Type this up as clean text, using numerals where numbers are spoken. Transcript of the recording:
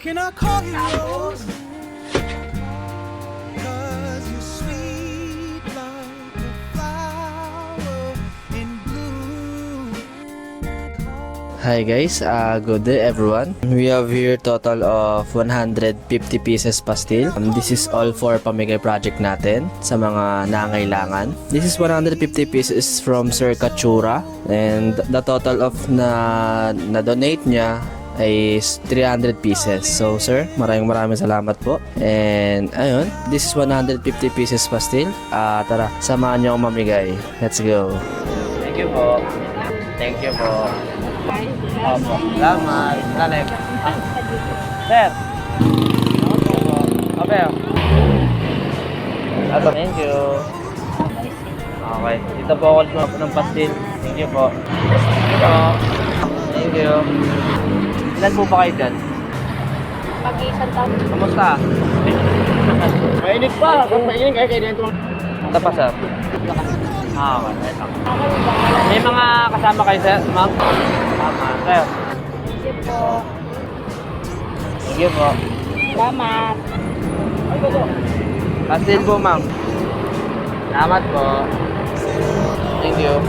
Can I call you Rose? 'Cause you're sweet like a flower in bloom. Hi guys, good day everyone. We have here total of 150 pieces pastil. This is all for pamigay project natin sa mga nangailangan. This is 150 pieces from Sir Kachura, and the total of na donate niya is 300 pieces. So sir, maraming salamat po. And ayun, this is 150 pieces pastil. Tara, samahan niyo akong mamigay. Let's go. Thank you po. Thank you po. Opo. Salamat. Lalim. Sir. Okay. Thank you. Okay. Dito po ako ng pastil. Thank you po. Thank you po. Thank you. Ilan po ba kayo dyan? Mag-iisang taon. Kamusta? Mainit pa. Kung mainit kaya kayo dito. Ito pa sir. Okay. May mga kasama kayo sir, ma'am? Tama, sir. Thank you po. Thank you po. Salamat. Pastil po, ma'am. Salamat po. Thank you.